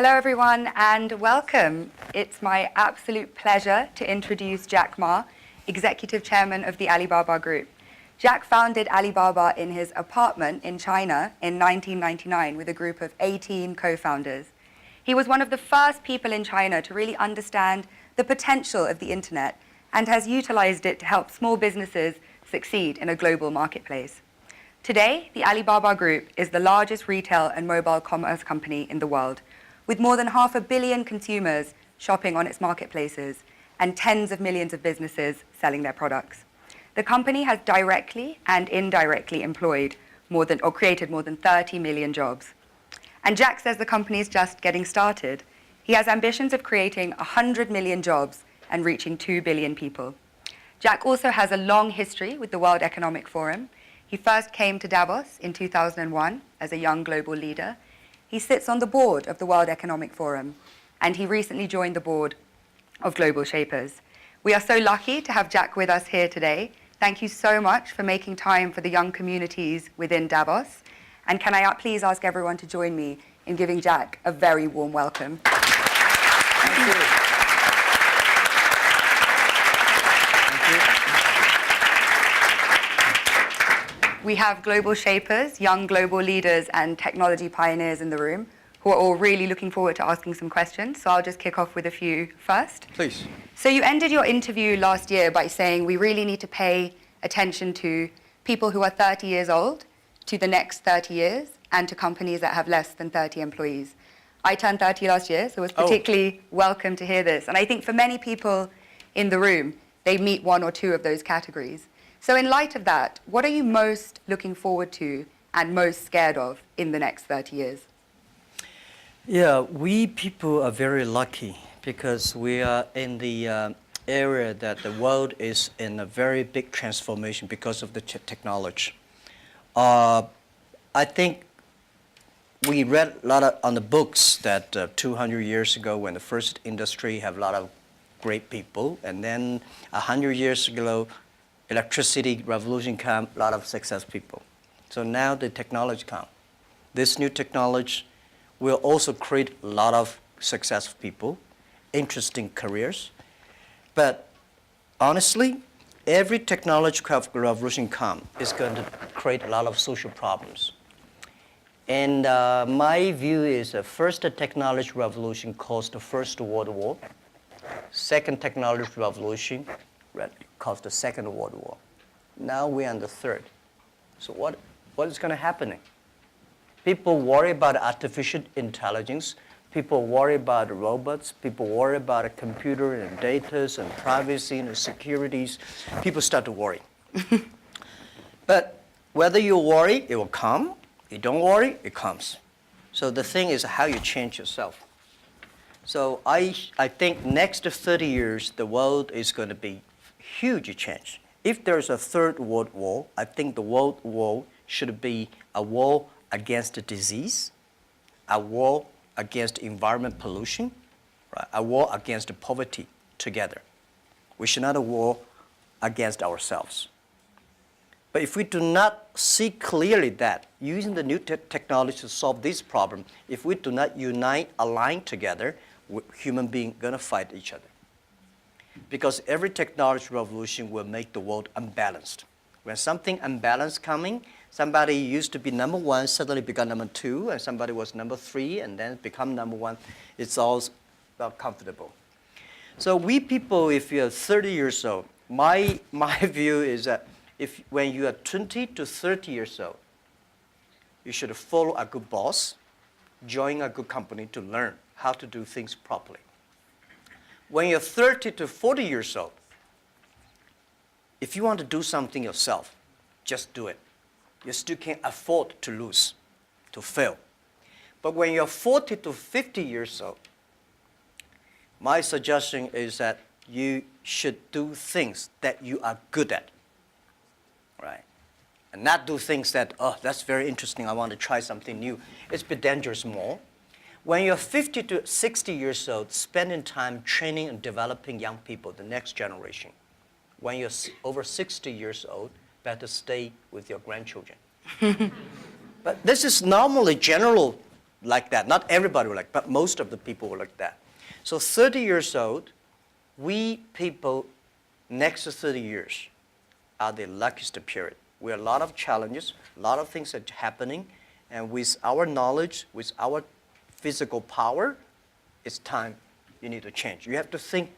Hello everyone and welcome. It's my absolute pleasure to introduce Jack Ma, Executive Chairman of the Alibaba Group. Jack founded Alibaba in his apartment in China in 1999 with a group of 18 co-founders. He was one of the first people in China to really understand the potential of the internet and has utilized it to help small businesses succeed in a global marketplace. Today, the Alibaba Group is the largest retail and mobile commerce company in the world, with more than 500 million consumers shopping on its marketplaces and tens of millions of businesses selling their products. The company has directly and indirectly employed created more than 30 million jobs. And Jack says the company is just getting started. He has ambitions of creating 100 million jobs and reaching 2 billion people. Jack also has a long history with the World Economic Forum. He first came to Davos in 2001 as a young global leader. He sits on the board of the World Economic Forum, and he recently joined the board of Global Shapers. We are so lucky to have Jack with us here today. Thank you so much for making time for the young communities within Davos. And can I please ask everyone to join me in giving Jack a very warm welcome. Thank you. We have global shapers, young global leaders, and technology pioneers in the room who are all really looking forward to asking some questions. So I'll just kick off with a few first. Please. So you ended your interview last year by saying we really need to pay attention to people who are 30 years old, to the next 30 years, and to companies that have less than 30 employees. I turned 30 last year, so it was particularly welcome to hear this. And I think for many people in the room, they meet one or two of those categories. So in light of that, what are you most looking forward to and most scared of in the next 30 years? Yeah, we people are very lucky because we are in the area that the world is in a very big transformation because of the technology. I think we read a lot on the books that 200 years ago when the first industry have a lot of great people, and then 100 years ago, electricity revolution came, a lot of success people. So now the technology comes. This new technology will also create a lot of successful people, interesting careers. But honestly, every technological revolution comes is going to create a lot of social problems. And my view is the first technology revolution caused the First World War. Second technology revolution caused the Second World War. Now we're in the third. So what is going to happen? People worry about artificial intelligence. People worry about robots. People worry about a computer and data and privacy and securities. People start to worry. But whether you worry, it will come. You don't worry, it comes. So the thing is how you change yourself. So I think next 30 years, the world is going to be huge change. If there's a third world war, I think the world war should be a war against disease, a war against environment pollution, right? A war against poverty together. We should not a war against ourselves. But if we do not see clearly that using the new technology to solve this problem, if we do not unite, align together, human beings are going to fight each other. Because every technology revolution will make the world unbalanced. When something unbalanced coming, somebody used to be number one, suddenly become number two, and somebody was number three, and then become number one. It's all well comfortable. So we people, if you're 30 years old, my view is that when you are 20 to 30 years old, you should follow a good boss, join a good company to learn how to do things properly. When you're 30 to 40 years old, if you want to do something yourself, just do it. You still can't afford to lose, to fail. But when you're 40 to 50 years old, my suggestion is that you should do things that you are good at, right? And not do things that, oh, that's very interesting, I want to try something new. It's a bit dangerous more. When you're 50 to 60 years old, spending time training and developing young people, the next generation. When you're over 60 years old, better stay with your grandchildren. But this is normally general like that. Not everybody were like, but most of the people were like that. So 30 years old, we people next to 30 years are the luckiest period. We have a lot of challenges, a lot of things are happening, and with our knowledge, with our physical power, it's time you need to change. You have to think,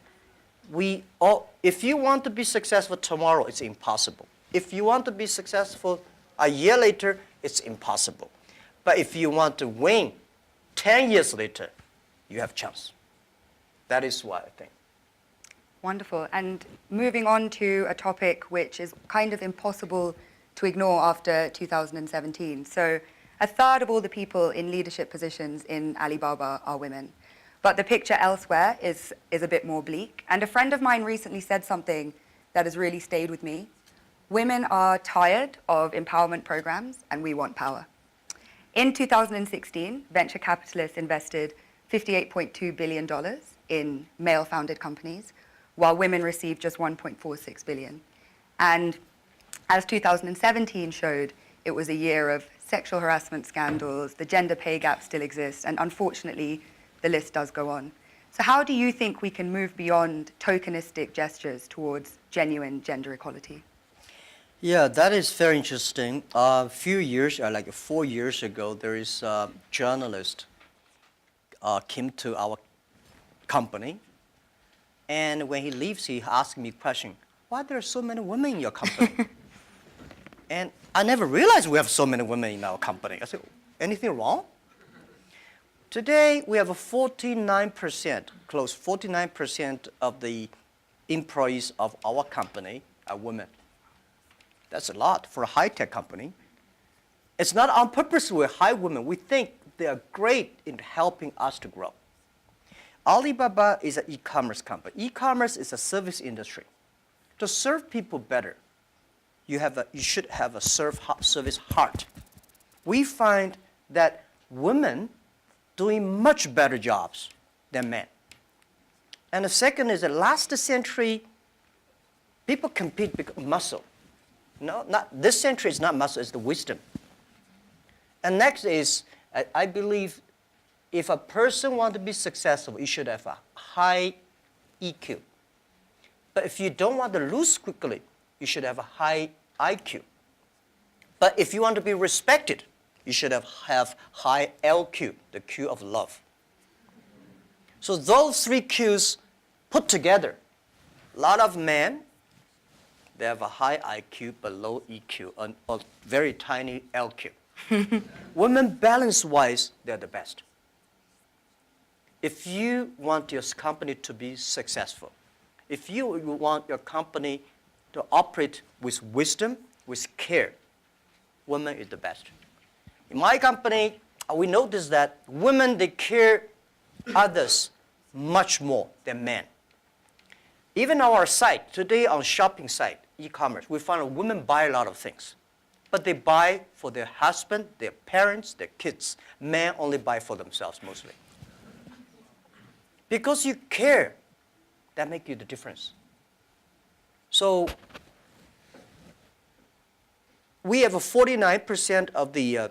if you want to be successful tomorrow, it's impossible. If you want to be successful a year later, it's impossible. But if you want to win 10 years later, you have a chance. That is what I think. Wonderful. And moving on to a topic which is kind of impossible to ignore after 2017. So a third of all the people in leadership positions in Alibaba are women. But the picture elsewhere is a bit more bleak. And a friend of mine recently said something that has really stayed with me. Women are tired of empowerment programs, and we want power. In 2016, venture capitalists invested $58.2 billion in male-founded companies, while women received just $1.46 billion. And as 2017 showed, it was a year of sexual harassment scandals, the gender pay gap still exists, and unfortunately, the list does go on. So how do you think we can move beyond tokenistic gestures towards genuine gender equality? Yeah, that is very interesting. A few years, like 4 years ago, there is a journalist came to our company, and when he leaves, he asked me a question, why there are so many women in your company? And I never realized we have so many women in our company. I said, anything wrong? Today, we have a 49%, close 49% of the employees of our company are women. That's a lot for a high-tech company. It's not on purpose we hire women. We think they are great in helping us to grow. Alibaba is an e-commerce company. E-commerce is a service industry. To serve people better, you should have a service heart. We find that women doing much better jobs than men. And the second is that last century, people compete because of muscle. No, not this century is not muscle, it's the wisdom. And next is, I believe, if a person wants to be successful, you should have a high EQ. But if you don't want to lose quickly, you should have a high IQ. But if you want to be respected, you should have high LQ, the Q of love. So those three Qs put together, a lot of men, they have a high IQ but low EQ, and a very tiny LQ. Women, balance-wise, they're the best. If you want your company to be successful, if you want your company to operate with wisdom, with care, women is the best. In my company, we notice that women, they care others much more than men. Even on our site, today on shopping site, e-commerce, we find that women buy a lot of things. But they buy for their husband, their parents, their kids. Men only buy for themselves mostly. Because you care, that makes you the difference. So we have a 49% of the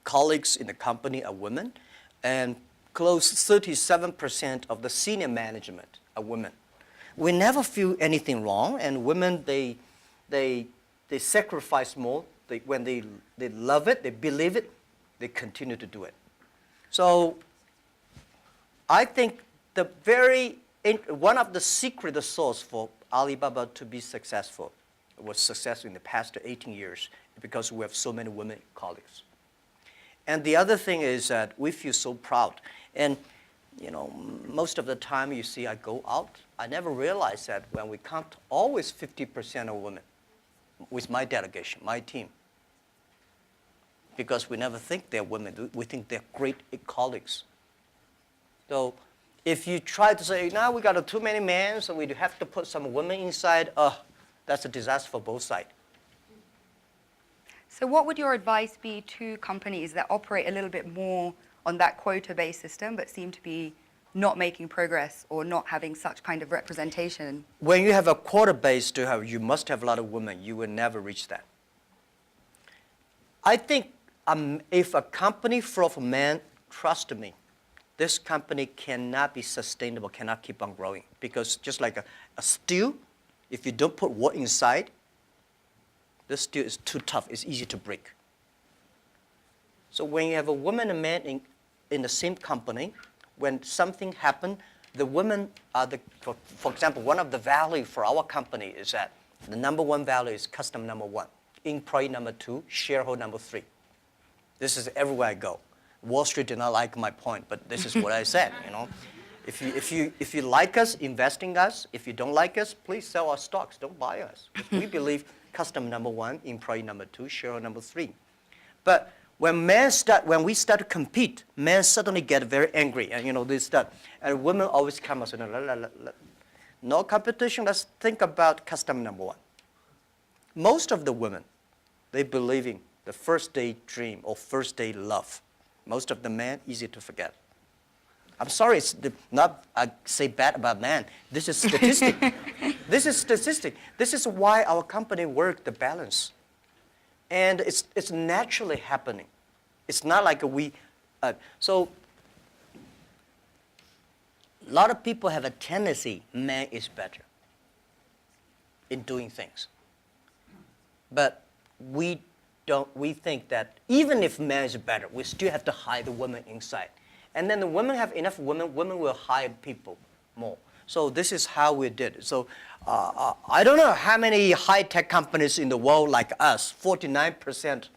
colleagues in the company are women, and close 37% of the senior management are women. We never feel anything wrong, and women, they sacrifice more. When they love it, they believe it, they continue to do it. So I think one of the secret sauce for Alibaba to be successful was successful in the past 18 years because we have so many women colleagues. And the other thing is that we feel so proud. And most of the time you see I go out, I never realize that when we count always 50% of women with my delegation, my team. Because we never think they're women, we think they're great colleagues. So if you try to say, now we got too many men, so we have to put some women inside, that's a disaster for both sides. So what would your advice be to companies that operate a little bit more on that quota-based system but seem to be not making progress or not having such kind of representation? When you have a quota-based, you must have a lot of women. You will never reach that. I think if a company full of men, trust me, this company cannot be sustainable, cannot keep on growing. Because just like a steel, if you don't put wood inside, the steel is too tough, it's easy to break. So when you have a woman and a man in the same company, when something happens, the women are for example, one of the value for our company is that the number one value is customer number one, employee number two, shareholder number three. This is everywhere I go. Wall Street did not like my point, but this is what I said, you know. If you like us, invest in us. If you don't like us, please sell our stocks, don't buy us. We believe customer number one, employee number two, shareholder number three. But when we start to compete, men suddenly get very angry, and they start, and women always come and say, no competition, let's think about customer number one. Most of the women, they believe in the first day dream or first day love. Most of the men, easy to forget. I'm sorry, it's not say bad about men. This is statistic. This is statistic. This is why our company work the balance. And it's naturally happening. It's not like so a lot of people have a tendency, man is better in doing things. But we think that even if man is better, we still have to hide the woman inside. And then the women have enough women will hire people more. So this is how we did it. So I don't know how many high-tech companies in the world like us, 49%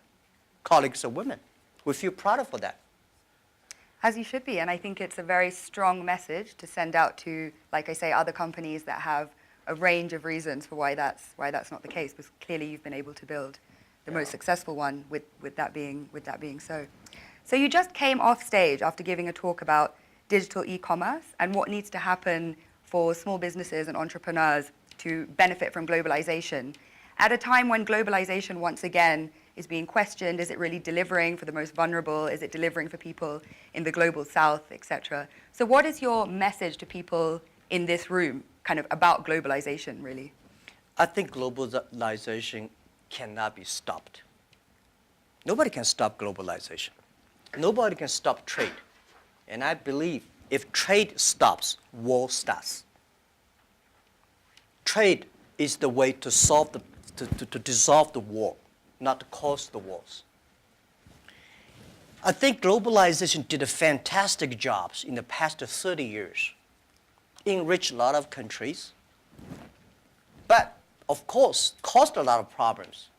colleagues are women. We feel proud for that. As you should be, and I think it's a very strong message to send out to, like I say, other companies that have a range of reasons for why that's not the case, because clearly you've been able to build the most successful one with that being so. So you just came off stage after giving a talk about digital e-commerce and what needs to happen for small businesses and entrepreneurs to benefit from globalization. At a time when globalization once again is being questioned, is it really delivering for the most vulnerable? Is it delivering for people in the global south, etc.? So what is your message to people in this room kind of about globalization, really? I think globalization cannot be stopped. Nobody can stop globalization. Nobody can stop trade. And I believe if trade stops, war starts. Trade is the way to solve to dissolve the war, not to cause the wars. I think globalization did a fantastic job in the past 30 years. Enriched a lot of countries, but of course, caused a lot of problems,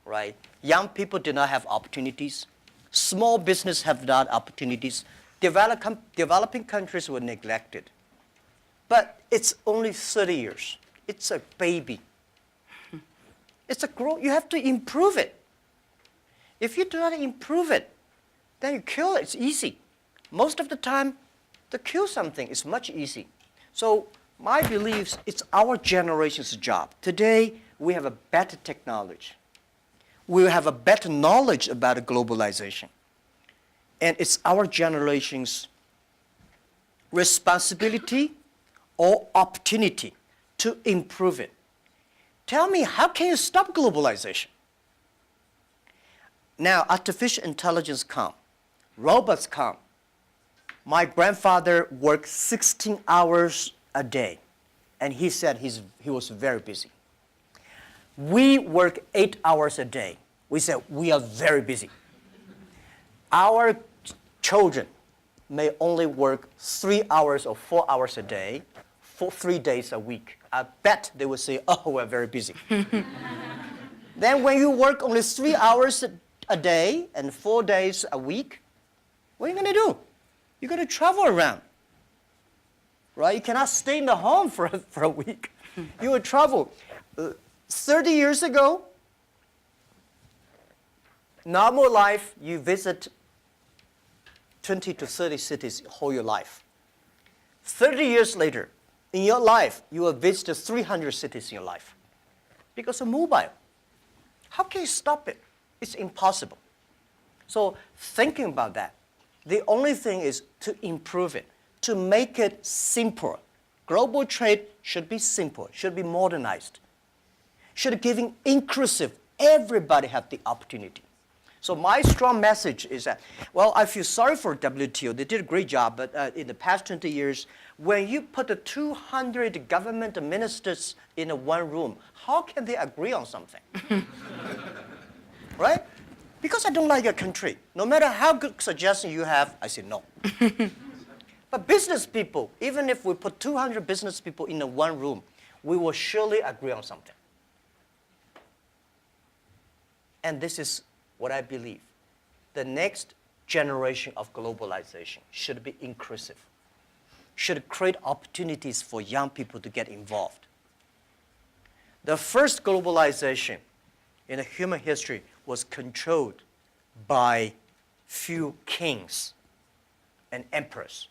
right? Young people did not have opportunities. Small business have not opportunities. Developing countries were neglected. But it's only 30 years. It's a baby. It's a growth. You have to improve it. If you do not improve it, then you kill it. It's easy. Most of the time, to kill something is much easier. So my beliefs, it's our generation's job. Today, we have a better technology. We have a better knowledge about globalization. And it's our generation's responsibility or opportunity to improve it. Tell me, how can you stop globalization? Now, artificial intelligence come, robots come. My grandfather worked 16 hours a day, and he said he was very busy. We work 8 hours a day. We said we are very busy. Our children may only work 3 hours or 4 hours a day for 3 days a week. I bet they will say, oh, we're very busy. Then when you work only 3 hours a day and 4 days a week, what are you going to do? You're going to travel around, right? You cannot stay in the home for a week. You will travel. 30 years ago, normal life, you visit 20 to 30 cities whole your life. 30 years later, in your life, you will visit 300 cities in your life because of mobile. How can you stop it? It's impossible. So thinking about that, the only thing is to improve it, to make it simple. Global trade should be simple, should be modernized, should be giving inclusive. Everybody have the opportunity. So my strong message is that, well, I feel sorry for WTO. They did a great job, but in the past 20 years, when you put the 200 government ministers in one room, how can they agree on something? Right? Because I don't like your country. No matter how good suggestion you have, I say no. But business people, even if we put 200 business people in one room, we will surely agree on something. And this is what I believe. The next generation of globalization should be inclusive, should create opportunities for young people to get involved. The first globalization in human history was controlled by few kings and emperors.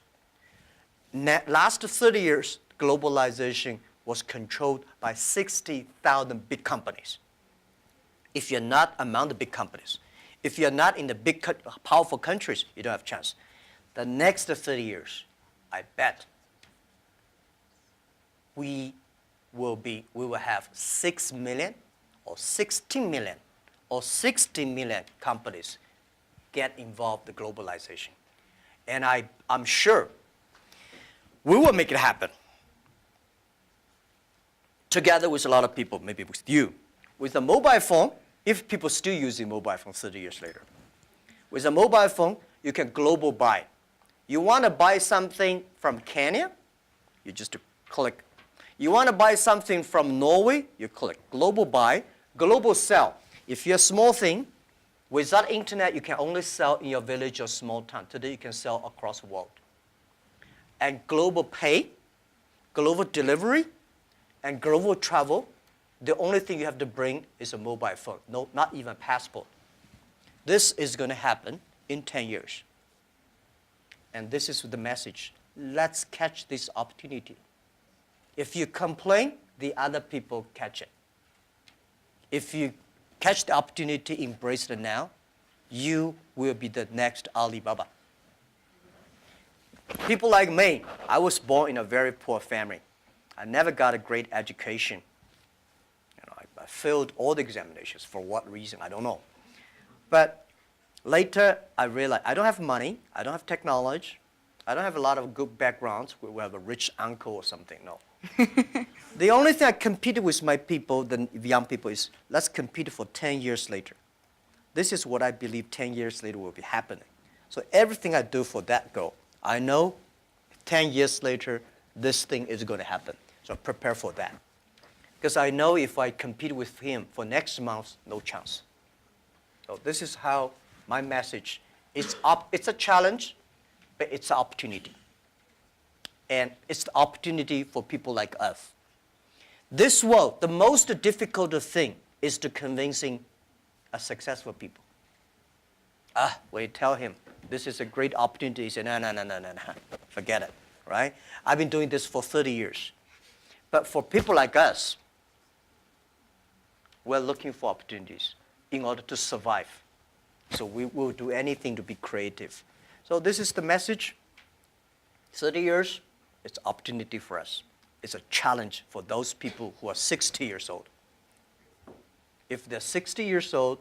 Last 30 years, globalization was controlled by 60,000 big companies. If you're not among the big companies, if you're not in the big, powerful countries, you don't have a chance. The next 30 years, I bet we will have 6 million or 16 million or 60 million companies get involved in globalization. And I'm sure we will make it happen. Together with a lot of people, maybe with you. With a mobile phone, if people still using mobile phone 30 years later. With a mobile phone, you can global buy. You want to buy something from Kenya, you just click. You want to buy something from Norway, you click. Global buy, global sell. If you're a small thing, without internet, you can only sell in your village or small town. Today, you can sell across the world. And global pay, global delivery, and global travel, the only thing you have to bring is a mobile phone, no, not even a passport. This is going to happen in 10 years. And this is the message. Let's catch this opportunity. If you complain, the other people catch it. If you catch the opportunity, embrace it now, you will be the next Alibaba. People like me, I was born in a very poor family. I never got a great education. I failed all the examinations. For what reason, I don't know. But later, I realized I don't have money, I don't have technology, I don't have a lot of good backgrounds. We have a rich uncle or something, no. The only thing I competed with my people, the young people, is let's compete for 10 years later. This is what I believe 10 years later will be happening. So everything I do for that goal, I know 10 years later, this thing is going to happen. So prepare for that. Because I know if I compete with him for next month, no chance. So this is how my message is. It's a challenge, but it's an opportunity. And it's the opportunity for people like us. This world, the most difficult thing is to convincing a successful people. When you tell him, this is a great opportunity, he says, no, forget it, right? I've been doing this for 30 years. But for people like us, we're looking for opportunities in order to survive. So we will do anything to be creative. So this is the message. 30 years, it's opportunity for us. It's a challenge for those people who are 60 years old. If they're 60 years old,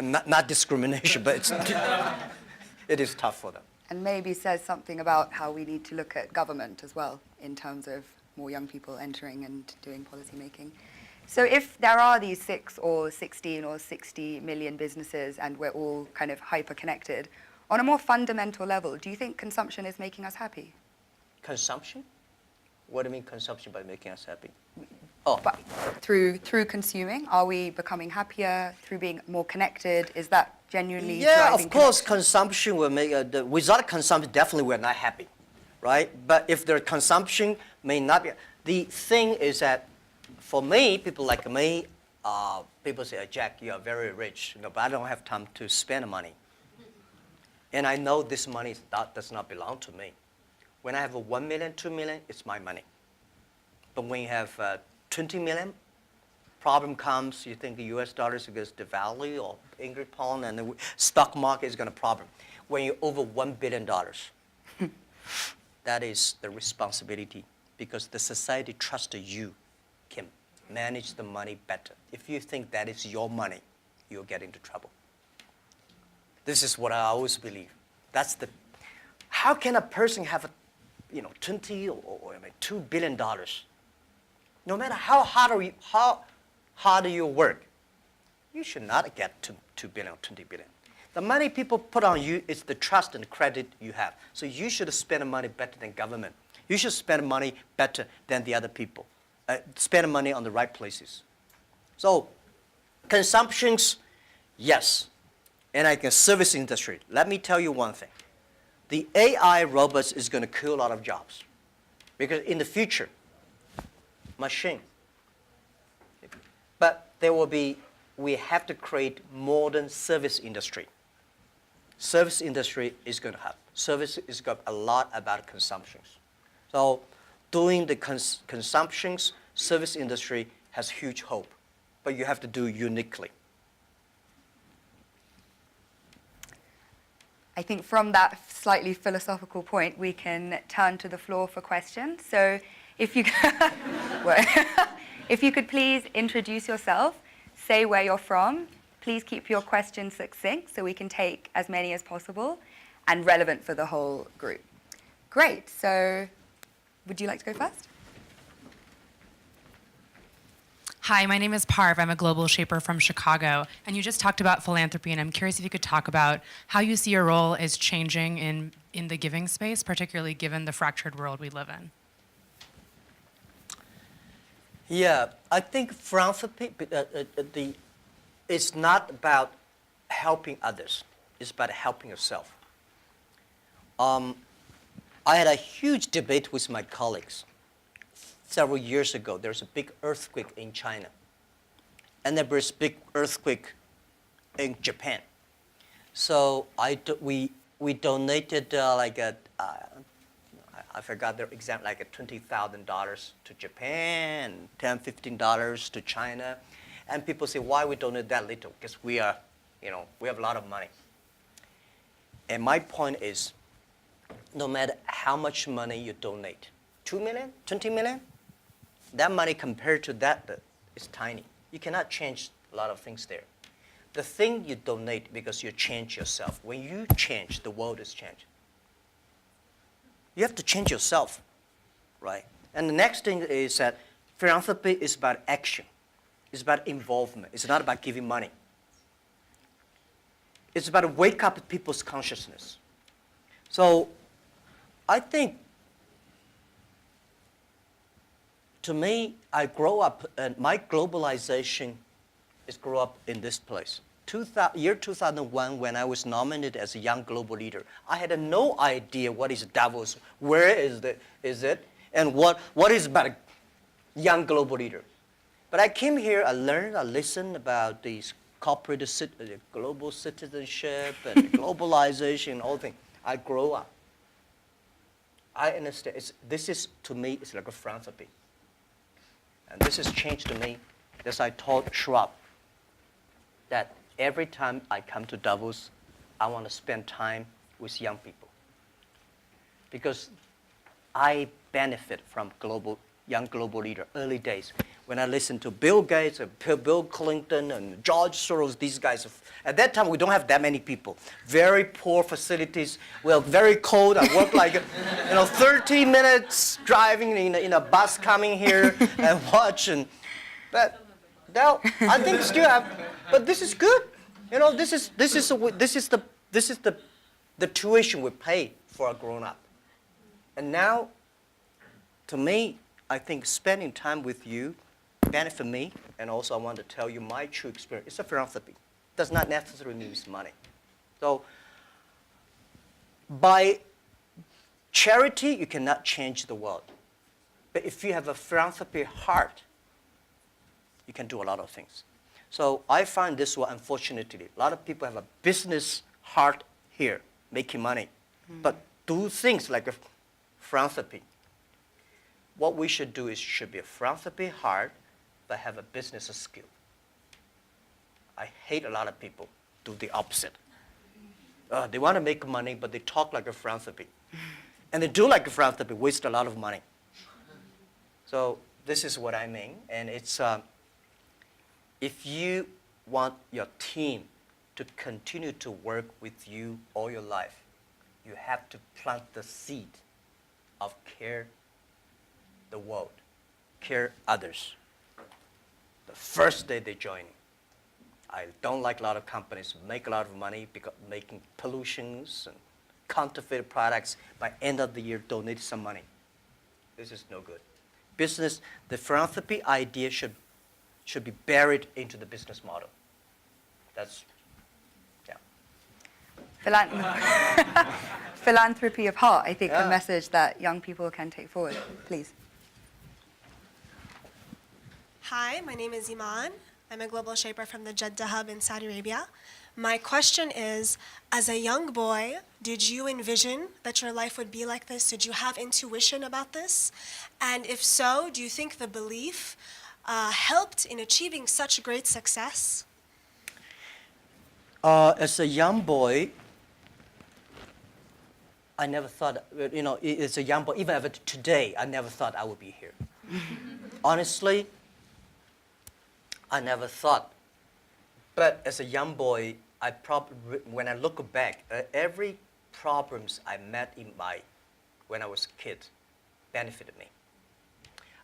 not discrimination, but it is tough for them. And maybe says something about how we need to look at government as well in terms of more young people entering and doing policy making. So if there are these 6 or 16 or 60 million businesses and we're all kind of hyper-connected, on a more fundamental level, do you think consumption is making us happy? Consumption? What do you mean consumption by making us happy? But through consuming, are we becoming happier through being more connected? Is that genuinely driving of course, connection? consumption will make, without consumption, definitely we're not happy, right? But if the consumption may not be, the thing is that for me, people like me, people say, Jack, you are very rich, but I don't have time to spend money. And I know this money does not belong to me. When I have 1 million, 2 million, it's my money. But when you have 20 million, problem comes, you think the US dollar is going to devalue or English pound and the stock market is going to problem. When you're over $1 billion, that is the responsibility because the society trusts you, Kim. manage the money better. If you think that is your money, you'll get into trouble. This is what I always believe. How can a person have 20 or $2 billion? No matter how hard you work, you should not get to $2 billion or $20 billion. The money people put on you is the trust and credit you have. So you should spend the money better than government. You should spend money better than the other people. Spend money on the right places. So consumptions, yes. And like a service industry, let me tell you one thing. The AI robots is going to kill a lot of jobs. Because in the future, machine. But we have to create modern service industry. Service industry is going to have. Service is got a lot about consumptions. So doing the consumptions, service industry has huge hope. But you have to do uniquely. I think from that slightly philosophical point, we can turn to the floor for questions. So if you, if you could please introduce yourself, say where you're from, please keep your questions succinct so we can take as many as possible and relevant for the whole group. Great, so would you like to go first? Hi, my name is Parv. I'm a global shaper from Chicago. And you just talked about philanthropy, and I'm curious if you could talk about how you see your role is changing in the giving space, particularly given the fractured world we live in. Yeah, I think philanthropy, it's not about helping others. It's about helping yourself. I had a huge debate with my colleagues. Several years ago, there's a big earthquake in China. And there was a big earthquake in Japan. So we donated I forgot their exact, like $20,000 to Japan, $10, $15 to China. And people say, why we donate that little? Because we have a lot of money. And my point is, no matter how much money you donate, 2 million, 20 million, that money compared to that is tiny. You cannot change a lot of things there. The thing you donate because you change yourself. When you change, the world is changed. You have to change yourself, right? And the next thing is that philanthropy is about action. It's about involvement. It's not about giving money. It's about to wake up people's consciousness. So I think, to me, I grow up, and my globalization is grow up in this place. Year 2001, when I was nominated as a young global leader, I had no idea what is Davos, where is it, and what is about a young global leader. But I came here, I learned, I listened about these corporate global citizenship and globalization and all things. I grow up. I understand. This is, to me, it's like a philanthropy. And this has changed to me, as I told Schwab, that every time I come to Davos, I want to spend time with young people. Because I benefit from young global leader, early days. When I listen to Bill Gates, Bill Clinton, and George Soros, these guys, at that time we don't have that many people. Very poor facilities. Well, very cold. I work like 30 minutes driving in a bus coming here and watching. But now I think still have. But this is good. This is the tuition we pay for a grown up. And now, to me, I think spending time with you benefit me, and also I want to tell you my true experience. It's a philanthropy. It does not necessarily mean money. So by charity, you cannot change the world. But if you have a philanthropy heart, you can do a lot of things. So I find this one, unfortunately, a lot of people have a business heart here, making money, but do things like a philanthropy. What we should do is should be a philanthropy heart, but have a business skill. I hate a lot of people do the opposite. They want to make money, but they talk like a philanthropy. And they do like a philanthropy, waste a lot of money. So this is what I mean. And it's, if you want your team to continue to work with you all your life, you have to plant the seed of care the world, care others. The first day they join. I don't like a lot of companies make a lot of money because making pollutions and counterfeit products. By end of the year, donate some money. This is no good. Business, the philanthropy idea should be buried into the business model. That's, yeah. Philanthropy of heart, I think, Yeah. a message that young people can take forward. Please. Hi, my name is Iman. I'm a global shaper from the Jeddah hub in Saudi Arabia. My question is, as a young boy, did you envision that your life would be like this? Did you have intuition about this? And if so, do you think the belief helped in achieving such great success? As a young boy, I never thought, as a young boy, even today, I never thought I would be here. Honestly, I never thought. But as a young boy, when I look back, every problems I met when I was a kid benefited me.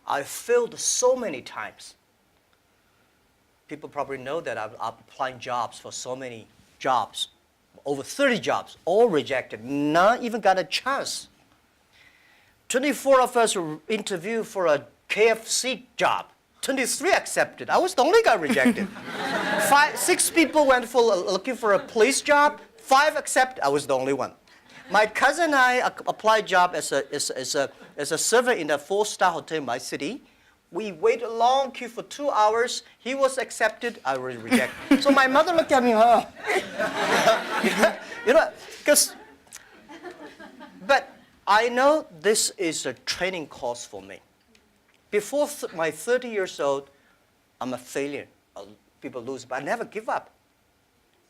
I failed so many times. People probably know that I'm applying jobs for so many jobs, over 30 jobs, all rejected, not even got a chance. 24 of us were interviewed for a KFC job. 23 accepted. I was the only guy rejected. 6 people went looking for a police job. 5 accepted. I was the only one. My cousin and I applied job as a server in a 4-star hotel in my city. We waited a long queue for 2 hours. He was accepted. I was rejected. So my mother looked at me, but I know this is a training course for me. Before my 30 years old, I'm a failure. People lose, but I never give up.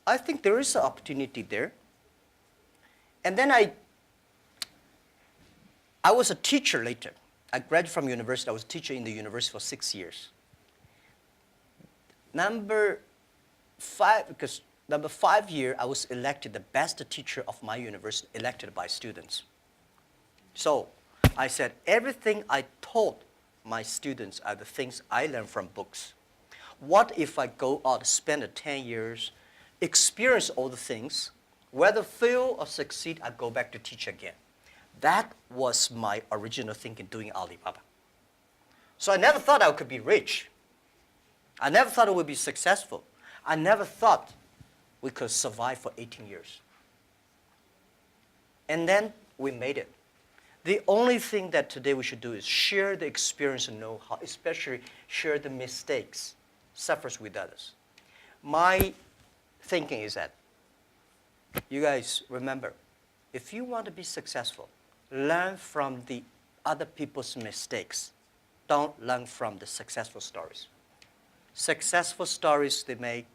I think there is an opportunity there. And then I was a teacher later. I graduated from university. I was a teacher in the university for 6 years. Number 5 year, I was elected the best teacher of my university, elected by students. So I said, everything I taught my students are the things I learned from books. What if I go out, spend 10 years, experience all the things, whether fail or succeed, I go back to teach again. That was my original thinking doing Alibaba. So I never thought I could be rich. I never thought I would be successful. I never thought we could survive for 18 years. And then we made it. The only thing that today we should do is share the experience and know-how, especially share the mistakes, suffers with others. My thinking is that, you guys remember, if you want to be successful, learn from the other people's mistakes. Don't learn from the successful stories. Successful stories they make,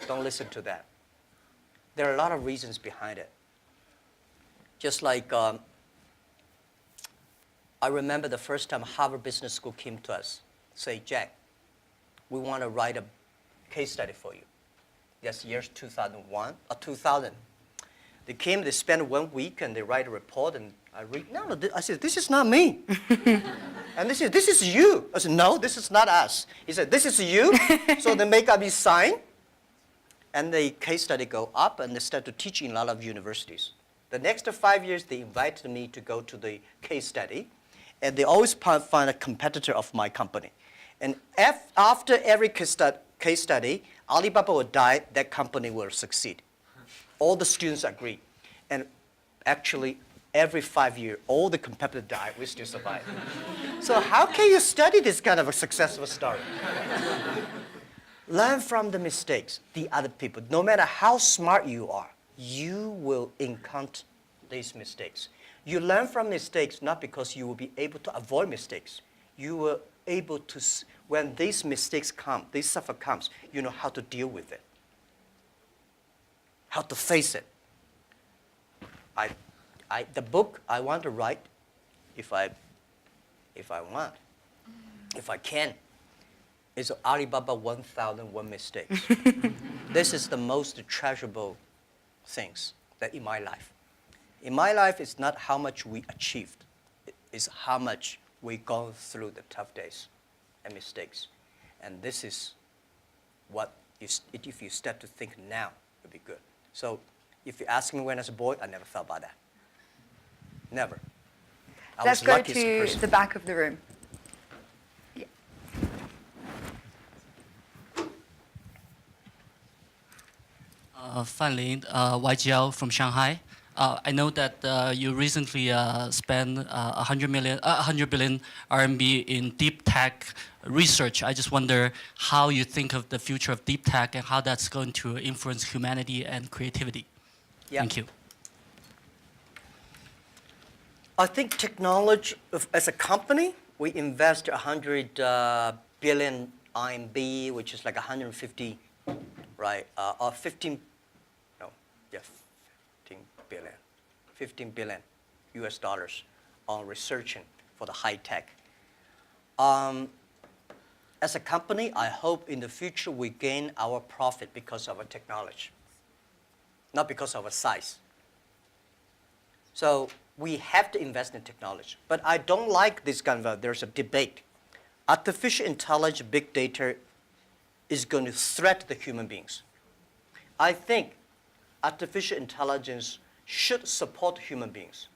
don't listen to that. There are a lot of reasons behind it. Just like I remember the first time Harvard Business School came to us, say, Jack, we want to write a case study for you. Yes, years 2001 or 2000. They came, they spent 1 week, and they write a report, and I read, I said, this is not me. And they said, this is you. I said, no, this is not us. He said, this is you. So they make up his sign, and the case study go up, and they start to teach in a lot of universities. The next 5 years, they invited me to go to the case study, and they always find a competitor of my company. And after every case study, Alibaba will die, that company will succeed. All the students agree. And actually, every 5 years, all the competitors die, we still survive. So how can you study this kind of a successful story? Learn from the mistakes, the other people. No matter how smart you are, you will encounter these mistakes. You learn from mistakes not because you will be able to avoid mistakes. You will able to, when these mistakes come, this suffer comes, you know how to deal with it, how to face it. The book I want to write, if I if I want, if I can. It's Alibaba 1001 mistakes. This is the most treasurable things that in my life. In my life, it's not how much we achieved. It's how much we gone through the tough days and mistakes. And this is what, if you start to think now, it would be good. So if you ask me when I was a boy, I never thought about that. Never. I Let's was go lucky as a to person. the back of the room. Yeah. Fan Lin, YGL from Shanghai. I know that you recently spent 100 billion RMB in deep tech research. I just wonder how you think of the future of deep tech and how that's going to influence humanity and creativity. Yeah. Thank you. I think technology, as a company, we invest 100 billion RMB, which is like 150, right? Or 15, no, yeah, 15 billion US dollars on researching for the high tech. As a company, I hope in the future we gain our profit because of our technology, not because of our size. So we have to invest in technology. But I don't like this kind of, there's a debate. Artificial intelligence, big data is going to threaten the human beings. I think artificial intelligence should support human beings.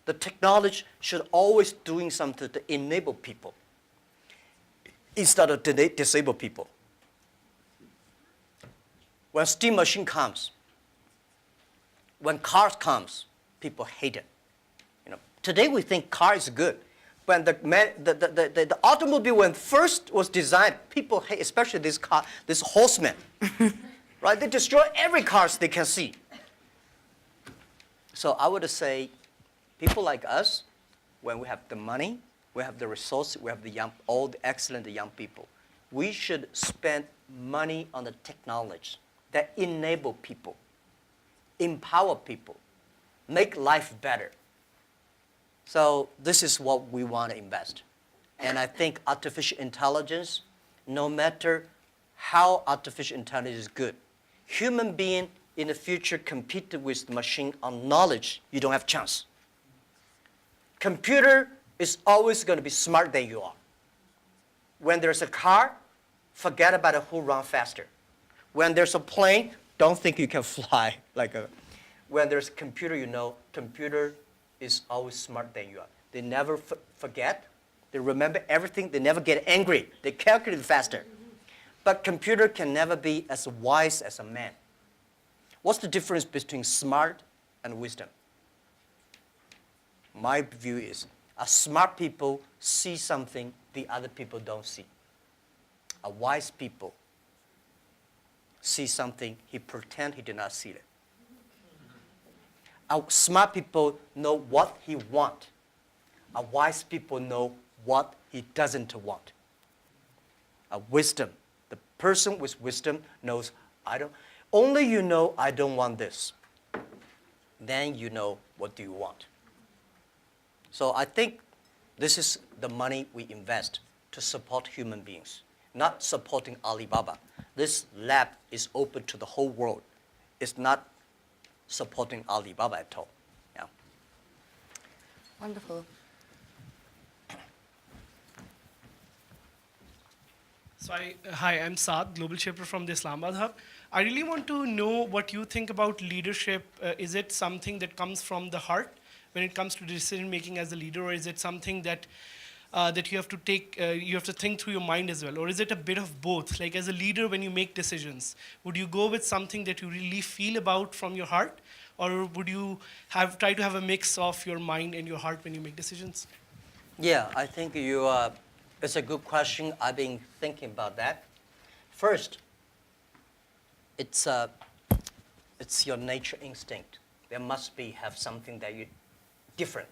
The technology should always doing something to enable people instead of disable people. When steam machine comes, when cars comes, people hate it. You know, today we think car is good. When the automobile when first was designed, people hate, especially this horseman, right? They destroy every car they can see. So I would say, people like us, when we have the money, we have the resources, we have all the excellent young people, we should spend money on the technology that enable people, empower people, make life better. So this is what we want to invest. And I think artificial intelligence, no matter how artificial intelligence is good, human being in the future compete with the machine on knowledge, you don't have chance. Computer is always going to be smarter than you are. When there's a car, forget about who runs faster. When there's a plane, don't think you can fly like a. When there's a computer, you know, computer is always smarter than you are. They never forget. They remember everything. They never get angry. They calculate faster. But computer can never be as wise as a man. What's the difference between smart and wisdom? My view is, a smart people see something the other people don't see. A wise people see something, he pretend he did not see it. A smart people know what he want. A wise people know what he doesn't want. A wisdom, the person with wisdom knows, only you know I don't want this. Then you know what do you want. So I think this is the money we invest to support human beings, not supporting Alibaba. This lab is open to the whole world. It's not supporting Alibaba at all. Yeah. Wonderful. So hi, I'm Saad, Global Shaper from the Islamabad Hub. I really want to know what you think about leadership. Is it something that comes from the heart when it comes to decision making as a leader, or is it something that that you have to take, you have to think through your mind as well, or is it a bit of both? Like as a leader, when you make decisions, would you go with something that you really feel about from your heart, or would you try to have a mix of your mind and your heart when you make decisions? Yeah, I think it's a good question. I've been thinking about that. First, it's your nature instinct. There must have something that you different.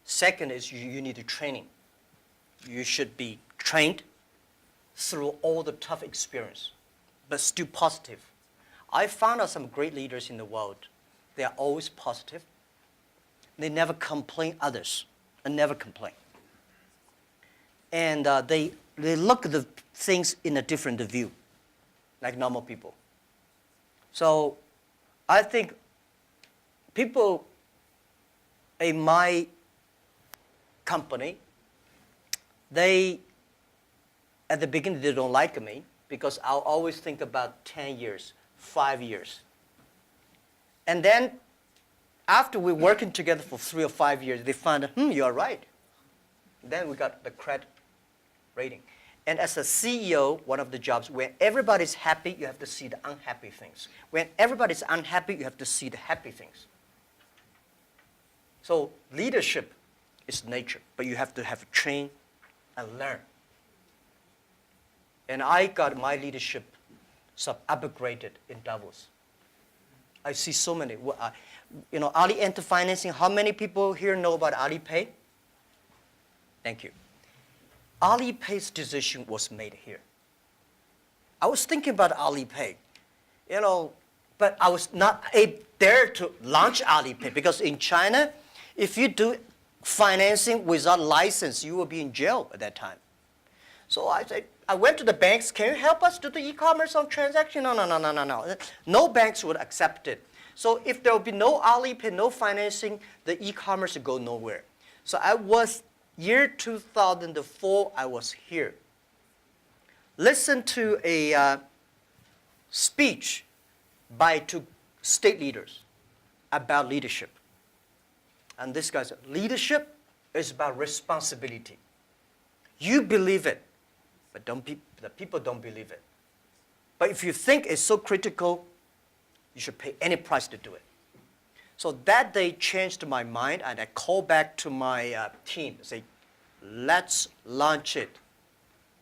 Second is you need training. You should be trained through all the tough experience, but still positive. I found out some great leaders in the world. They are always positive. They never complain others. and never complain. And they look at the things in a different view, like normal people. So I think people in my company, at the beginning, they don't like me because I'll always think about 10 years, 5 years. And then after we're working together for 3 or 5 years, they find, you're right. Then we got the credit rating. And as a CEO, one of the jobs, when everybody's happy, you have to see the unhappy things. When everybody's unhappy, you have to see the happy things. So leadership is nature, but you have to have train and learn. And I got my leadership upgraded in Davos. I see so many. Ali Enter Financing, how many people here know about Alipay? Thank you. Alipay's decision was made here. I was thinking about Alipay, but I was not there to launch Alipay because in China, if you do financing without license, you will be in jail at that time. So I went to the banks, can you help us do the e-commerce on transaction? No. No banks would accept it. So if there will be no Alipay, no financing, the e-commerce would go nowhere. So year 2004, I was here. Listen to a speech by 2 state leaders about leadership. And this guy said, leadership is about responsibility. You believe it, but the people don't believe it. But if you think it's so critical, you should pay any price to do it. So that day changed my mind, and I called back to my team and say, let's launch it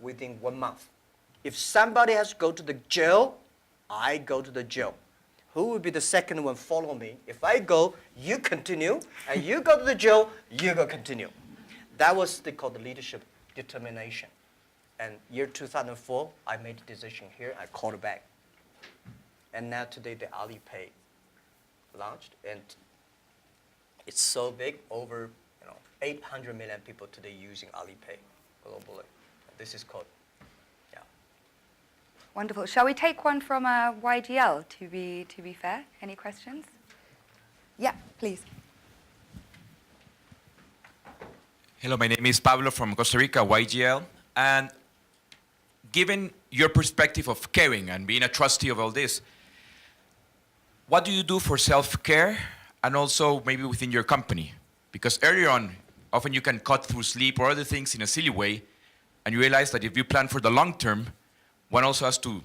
within 1 month. If somebody has to go to the jail, I go to the jail. Who will be the second one follow me? If I go, you continue, and you go to the jail, you go continue. That was called the leadership determination. And year 2004, I made the decision here, I called it back. And now today the Alipay launched, and it's so big, over 800 million people today using Alipay globally. This is called, yeah. Wonderful. Shall we take one from YGL to be fair? Any questions? Yeah, please. Hello, my name is Pablo from Costa Rica, YGL. And given your perspective of caring and being a trustee of all this, what do you do for self-care and also maybe within your company? Because earlier on, often you can cut through sleep or other things in a silly way, and you realize that if you plan for the long term, one also has to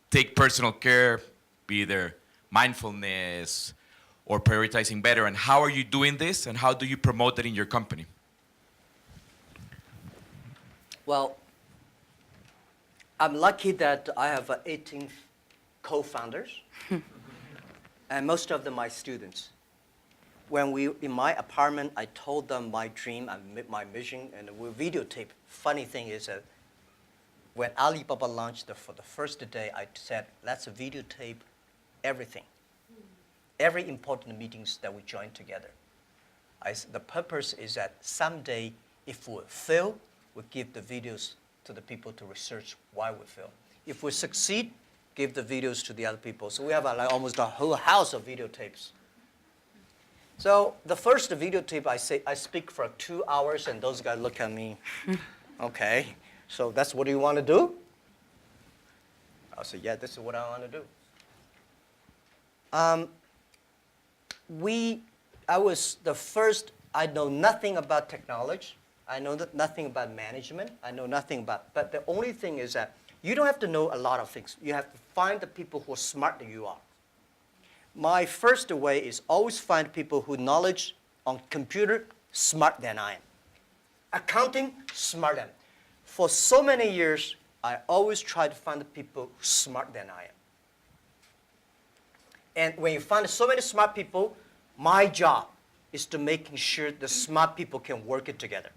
take personal care, be either mindfulness or prioritizing better. And how are you doing this, and how do you promote that in your company? Well, I'm lucky that I have 18 co-founders, and most of them are my students. When in my apartment, I told them my dream and my mission, and we videotape. Funny thing is that when Alibaba launched for the first day, I said, let's videotape everything. Every important meetings that we join together. The purpose is that someday, if we fail, we give the videos to the people to research why we fail. If we succeed, give the videos to the other people. So we have almost a whole house of videotapes. So the first videotape, I speak for 2 hours, and those guys look at me. Okay, so that's what you want to do? I said, yeah, this is what I want to do. I was the first. I know nothing about technology. I know nothing about management. I know nothing about, but the only thing is that you don't have to know a lot of things. You have to find the people who are smart than you are. My first way is always find people who knowledge on computer smarter than I am. Accounting, smarter than. For so many years, I always try to find the people smarter than I am. And when you find so many smart people, my job is to making sure the smart people can work it together.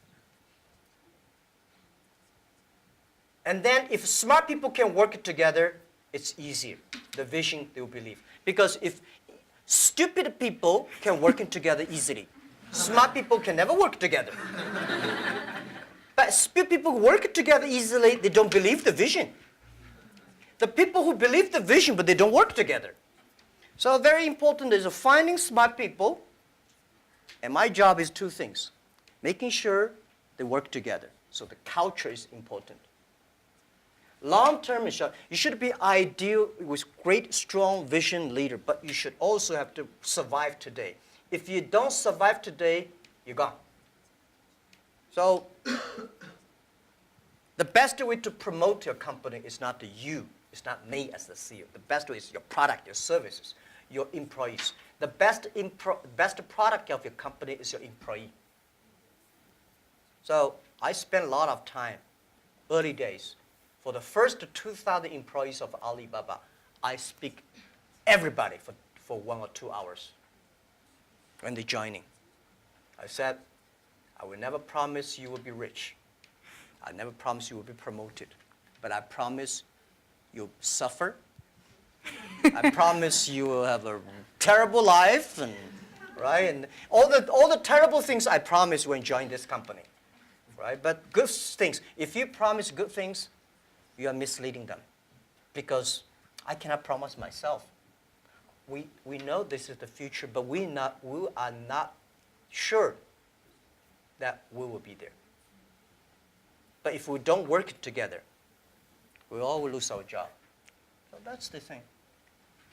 And then if smart people can work it together, it's easier. The vision, they will believe. Because if stupid people can work it together easily, Smart people can never work together. But stupid people work together easily, they don't believe the vision. The people who believe the vision, but they don't work together. So very important is finding smart people, and my job is two things. Making sure they work together. So the culture is important. Long term is short. You should be ideal with great, strong vision leader, but you should also have to survive today. If you don't survive today, you're gone. So the best way to promote your company is not you. It's not me as the CEO. The best way is your product, your services, your employees. The best product of your company is your employee. So I spent a lot of time, early days. For the first 2,000 employees of Alibaba, I speak everybody for 1 or 2 hours when they're joining. I said, I will never promise you will be rich. I never promise you will be promoted. But I promise you'll suffer. I promise you will have a terrible life, and right? And all the terrible things I promise when you join this company. Right? But good things, if you promise good things, you are misleading them. Because I cannot promise myself. We know this is the future, but we are not sure that we will be there. But if we don't work together, we all will lose our job. So that's the thing.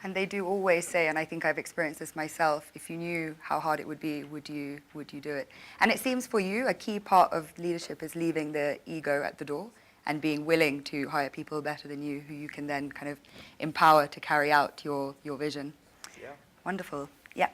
And they do always say, and I think I've experienced this myself, if you knew how hard it would be, would you do it? And it seems for you, a key part of leadership is leaving the ego at the door and being willing to hire people better than you, who you can then kind of empower to carry out your vision. Yeah. Wonderful. Yeah.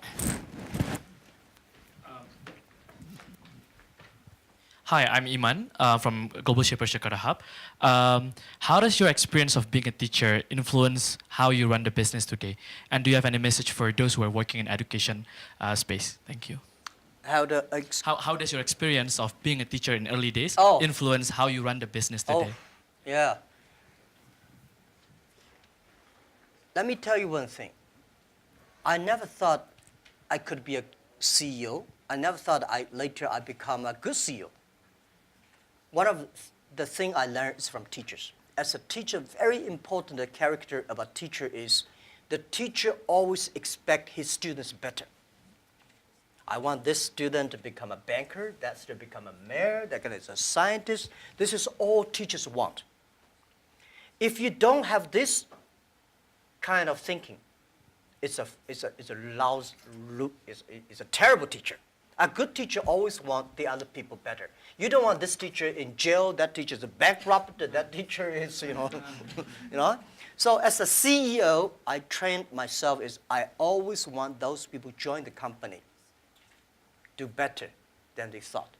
Hi, I'm Iman from Global Shaper Jakarta Hub. How does your experience of being a teacher influence how you run the business today? And do you have any message for those who are working in education space? Thank you. How How does your experience of being a teacher in early days Oh. influence how you run the business today? Yeah. Let me tell you one thing. I never thought I could be a CEO. I never thought later I'd become a good CEO. One of the things I learned is from teachers. As a teacher, very important character of a teacher is the teacher always expects his students better. I want this student to become a banker, that student to become a mayor, that guy is a scientist. This is all teachers want. If you don't have this kind of thinking, it's a terrible teacher. A good teacher always wants the other people better. You don't want this teacher in jail, that teacher is bankrupt, that teacher is, you know. So as a CEO, I trained myself is I always want those people join the company do better than they thought.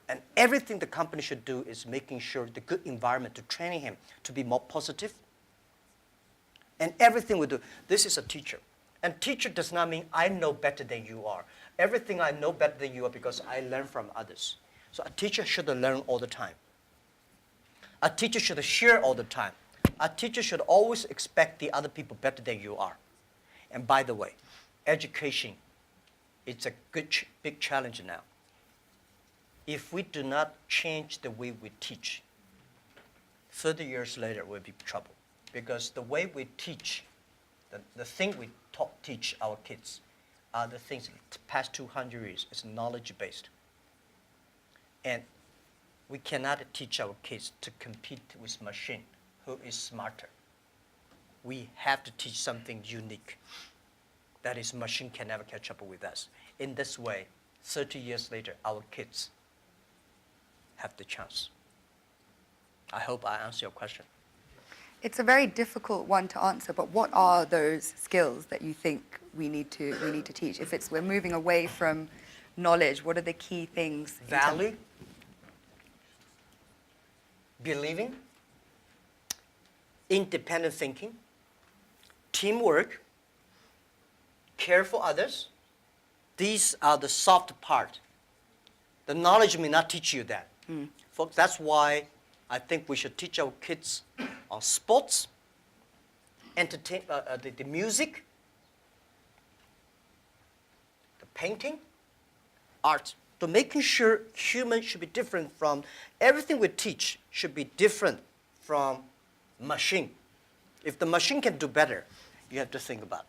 And everything the company should do is making sure the good environment to training him to be more positive. And everything we do, this is a teacher. And teacher does not mean I know better than you are. Everything I know better than you are because I learn from others. So a teacher should learn all the time. A teacher should share all the time. A teacher should always expect the other people better than you are. And by the way, education, it's a big challenge now. If we do not change the way we teach, 30 years later we'll be in trouble. Because the way we teach, the thing we teach our kids are the things the past 200 years. It's knowledge-based. And we cannot teach our kids to compete with machine who is smarter. We have to teach something unique. That is, machine can never catch up with us. In this way, 30 years later, our kids have the chance. I hope I answered your question. It's a very difficult one to answer, but what are those skills that you think we need to teach? If we're moving away from knowledge, what are the key things? Value, believing, independent thinking, teamwork, care for others. These are the soft part. The knowledge may not teach you that. Folks, that's why I think we should teach our kids on sports, the music, the painting, art. So making sure humans should be different from everything we teach should be different from machine. If the machine can do better, you have to think about it.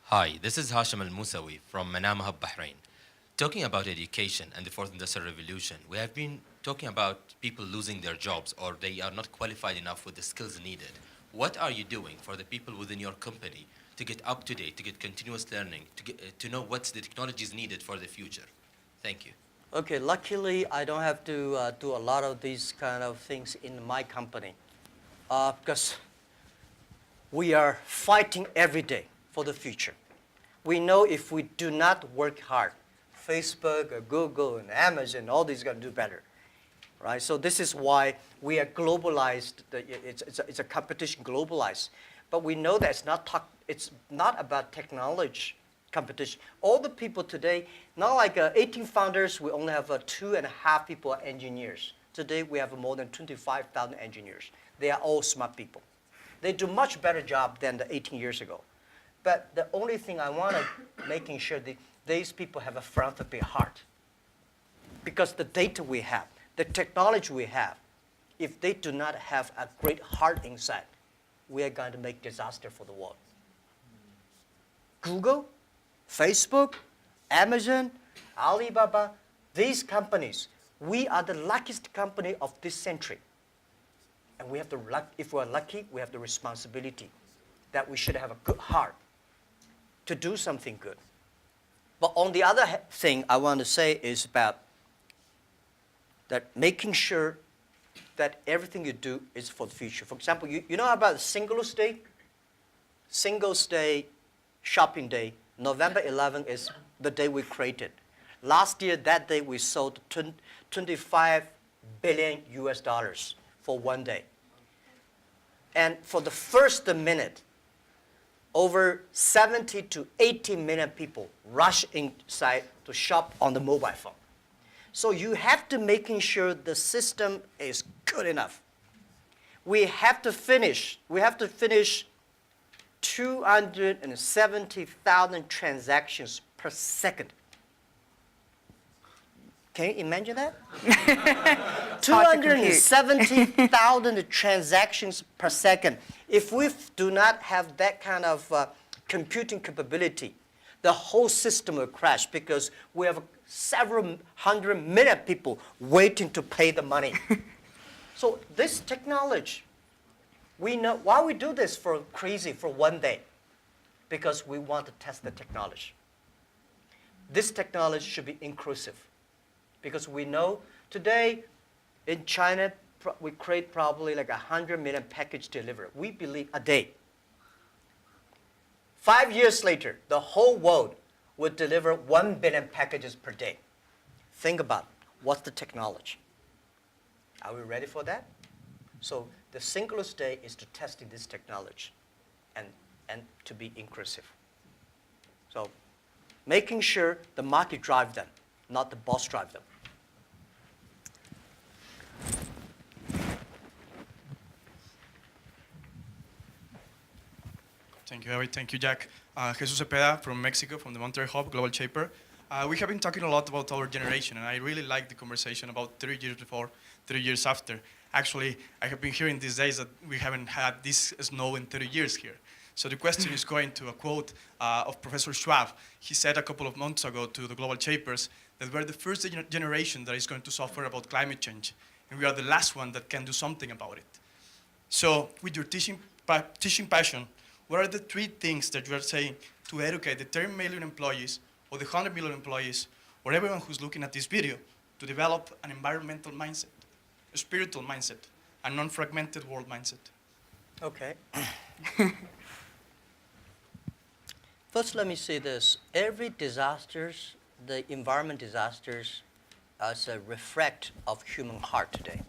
Hi, this is Hashim Al-Musawi from Manam Hub, Bahrain. Talking about education and the fourth industrial revolution, we have been talking about people losing their jobs or they are not qualified enough with the skills needed. What are you doing for the people within your company to get up to date, to get continuous learning, to know what's the technologies needed for the future? Thank you. Okay, luckily I don't have to do a lot of these kind of things in my company because we are fighting every day for the future. We know if we do not work hard, Facebook or Google and Amazon, all these are going to do better, right? So this is why we are globalized. It's a competition globalized. But we know that it's not about technology competition. All the people today, not like 18 founders, we only have 2.5 people are engineers. Today we have more than 25,000 engineers. They are all smart people. They do much better job than the 18 years ago. But the only thing I want to making sure that these people have a philanthropy heart. Because the data we have, the technology we have, if they do not have a great heart inside, we are going to make disaster for the world. Google, Facebook, Amazon, Alibaba, these companies, we are the luckiest company of this century. And we have the luck, if we're lucky, we have the responsibility that we should have a good heart to do something good. But on the other thing I want to say is about that making sure that everything you do is for the future. For example, you know about Singles Day? Singles Day, shopping day, November 11 is the day we created. Last year, that day, we sold 25 billion US dollars for one day. And for the first minute, over 70 to 80 million people rush inside to shop on the mobile phone. So you have to making sure the system is good enough. We have to finish 270,000 transactions per second. Can you imagine that? 270,000 transactions per second. If we do not have that kind of computing capability, the whole system will crash because we have several 100 million people waiting to pay the money. So this technology, we know why we do this for one day, because we want to test the technology. This technology should be inclusive. Because we know today in China, we create probably like 100 million package delivery. We believe a day. 5 years later, the whole world would deliver 1 billion packages per day. Think about what's the technology. Are we ready for that? So the Singles Day is to testing this technology and to be inclusive. So making sure the market drive them, not the boss drive them. Thank you, Harry. Thank you, Jack. Jesus Cepeda from Mexico, from the Monterrey Hub, Global Shaper. We have been talking a lot about our generation, and I really like the conversation about 30 years before, 30 years after. Actually, I have been hearing these days that we haven't had this snow in 30 years here. So the question is going to a quote of Professor Schwab. He said a couple of months ago to the Global Shapers that we're the first generation that is going to suffer about climate change, and we are the last one that can do something about it. So with your teaching passion, what are the 3 things that you are saying to educate the 10 million employees or the 100 million employees or everyone who's looking at this video to develop an environmental mindset, a spiritual mindset, a non-fragmented world mindset? Okay. First, let me say this. Every disasters, the environment disasters, is a reflect of human heart today.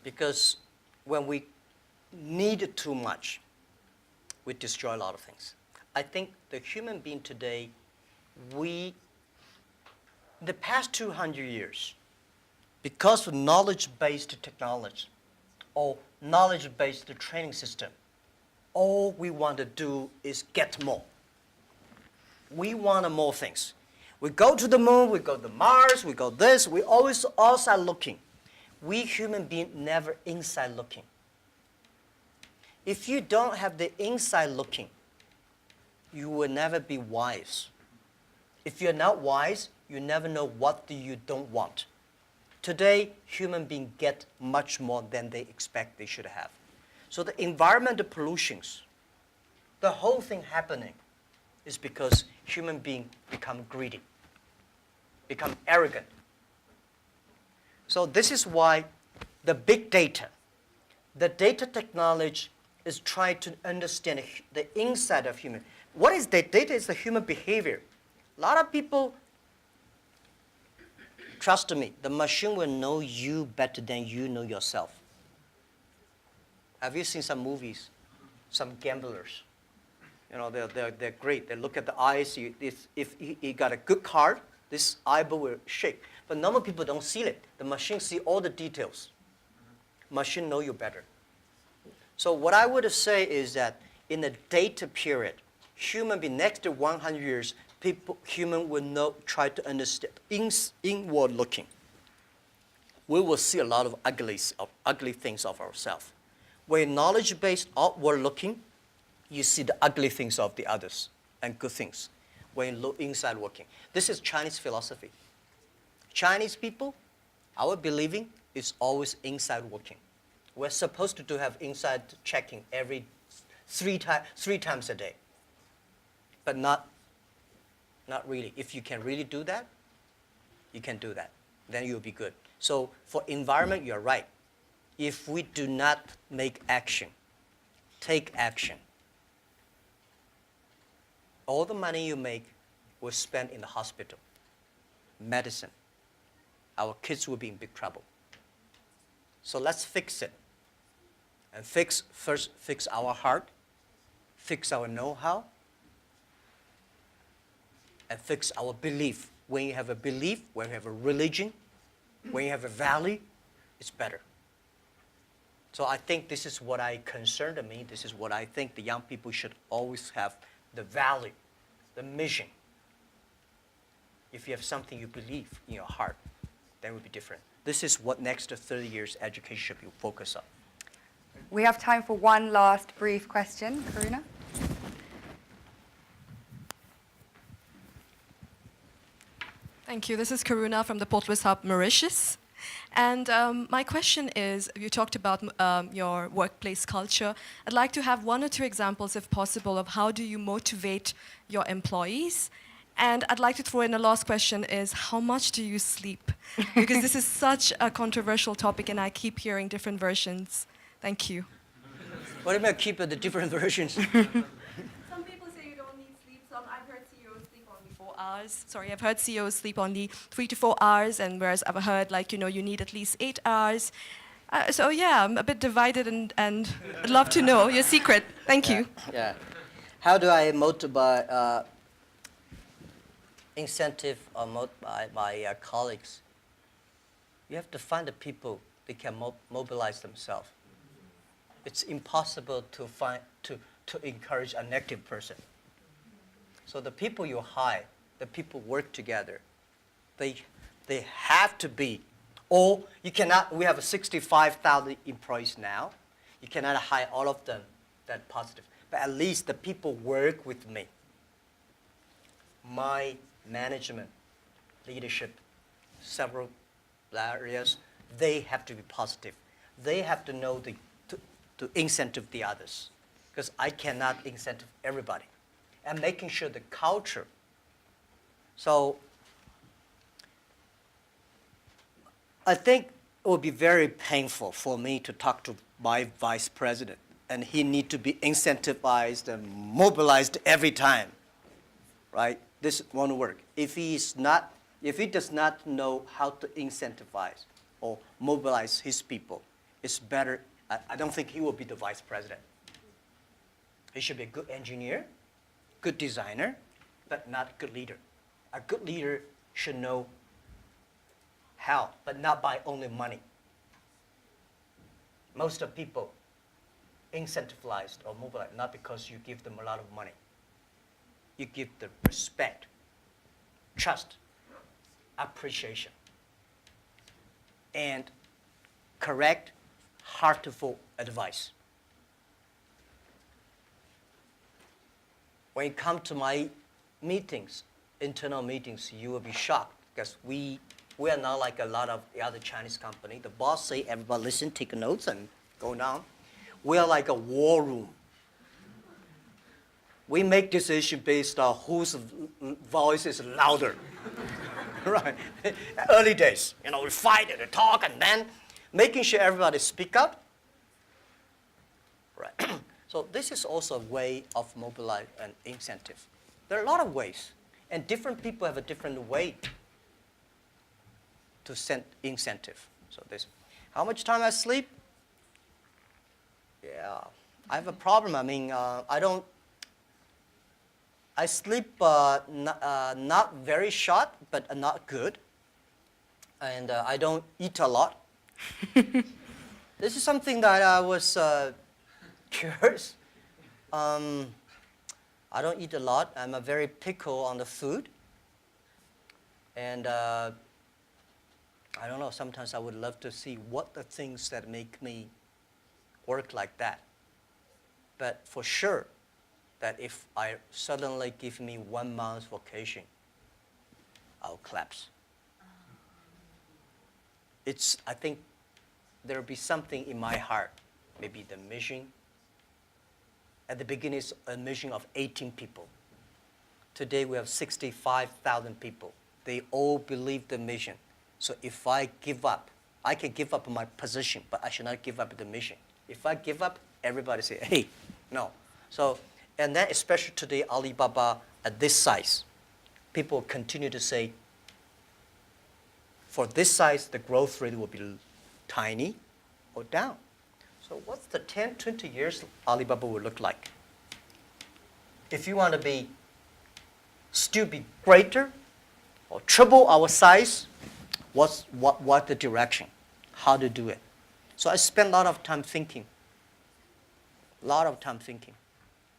Because when we need too much, we destroy a lot of things. I think the human being today, the past 200 years, because of knowledge-based technology or knowledge-based training system, all we want to do is get more. We want more things. We go to the moon, we go to Mars, we go this, we always outside looking. We human beings never inside looking. If you don't have the inside looking, you will never be wise. If you're not wise, you never know what you don't want. Today, human beings get much more than they expect they should have. So the environmental pollutions, the whole thing happening is because human beings become greedy, become arrogant. So this is why the big data, the data technology is trying to understand the inside of human. What is the data? Is the human behavior. A lot of people, trust me, the machine will know you better than you know yourself. Have you seen some movies? Some gamblers. You know, they're great. They look at the eyes. If he got a good card, this eyeball will shake. But normal people don't see it. The machine see all the details. Machine know you better. So what I would say is that in the data period, human being next to 100 years, human will know, try to understand inward looking. We will see a lot of ugly things of ourselves. When knowledge-based outward looking, you see the ugly things of the others and good things. When you look inside looking. This is Chinese philosophy. Chinese people, our believing is always inside working. We're supposed to have inside checking every three times a day. But not really. If you can really do that, you can do that. Then you'll be good. So for environment, you're right. If we do not make action, take action, all the money you make will spend in the hospital, medicine. Our kids will be in big trouble. So let's fix it. And first fix our heart, fix our know-how, and fix our belief. When you have a belief, when you have a religion, when you have a value, it's better. So I think this is what I concerned me. This is what I think the young people should always have, the value, the mission. If you have something you believe in your heart, then it will be different. This is what next 30 years education should be focused on. We have time for one last brief question. Karuna? Thank you. This is Karuna from the Port Louis Hub, Mauritius. And my question is, you talked about your workplace culture. I'd like to have one or two examples, if possible, of how do you motivate your employees. And I'd like to throw in a last question is, how much do you sleep? Because this is such a controversial topic and I keep hearing different versions. Thank you. What about keep the different versions? Some people say you don't need sleep. I've heard CEOs sleep only 4 hours. I've heard CEOs sleep only 3 to 4 hours, and whereas I've heard you need at least 8 hours. So yeah, I'm a bit divided, and I'd love to know your secret. Thank you. Yeah. How do I motivate, incentive or motivate my colleagues? You have to find the people that can mobilize themselves. It's impossible to encourage a negative person. So the people you hire, the people work together, they have to be, or you cannot, we have 65,000 employees now, you cannot hire all of them that positive, but at least the people work with me. My management, leadership, several areas, they have to be positive. They have to know to incentive the others, because I cannot incentive everybody. And making sure the culture. So I think it would be very painful for me to talk to my vice president, and he need to be incentivized and mobilized every time, right? This won't work. If he does not know how to incentivize or mobilize his people, it's better. I don't think he will be the vice president. He should be a good engineer, good designer, but not a good leader. A good leader should know help, but not by only money. Most of people incentivized or mobilized not because you give them a lot of money. You give them respect, trust, appreciation, and correct, heartful advice. When you come to my meetings, internal meetings, you will be shocked because we are not like a lot of the other Chinese company. The boss say, everybody listen, take notes, and go down. We are like a war room. We make decisions based on whose voice is louder. Right? Early days, we fight and talk, and then making sure everybody speak up. Right. So this is also a way of mobilize and incentive. There are a lot of ways, and different people have a different way to send incentive. So this, how much time I sleep? Yeah, I have a problem. I mean, I sleep not very short, but not good. And I don't eat a lot. This is something that I was curious. I don't eat a lot. I'm a very picky on the food. And I don't know, sometimes I would love to see what the things that make me work like that. But for sure, that if I suddenly give me 1 month's vacation, I'll collapse. I think there'll be something in my heart, maybe the mission. At the beginning, it's a mission of 18 people. Today, we have 65,000 people. They all believe the mission. So if I give up, I can give up my position, but I should not give up the mission. If I give up, everybody say, hey, no. So, and then especially today, Alibaba at this size, people continue to say, for this size, the growth rate will be tiny or down. So what's the 10, 20 years Alibaba will look like? If you want to still be greater or triple our size, what the direction, how to do it. So I spend a lot of time thinking,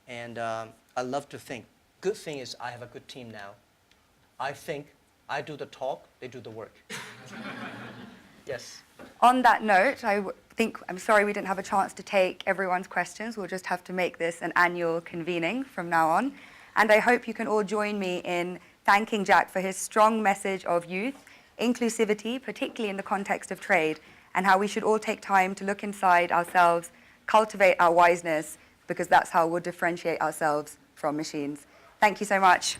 And I love to think. Good thing is I have a good team now. I think, I do the talk, they do the work. Yes. On that note, I'm sorry we didn't have a chance to take everyone's questions. We'll just have to make this an annual convening from now on. And I hope you can all join me in thanking Jack for his strong message of youth, inclusivity, particularly in the context of trade, and how we should all take time to look inside ourselves, cultivate our wiseness, because that's how we'll differentiate ourselves from machines. Thank you so much.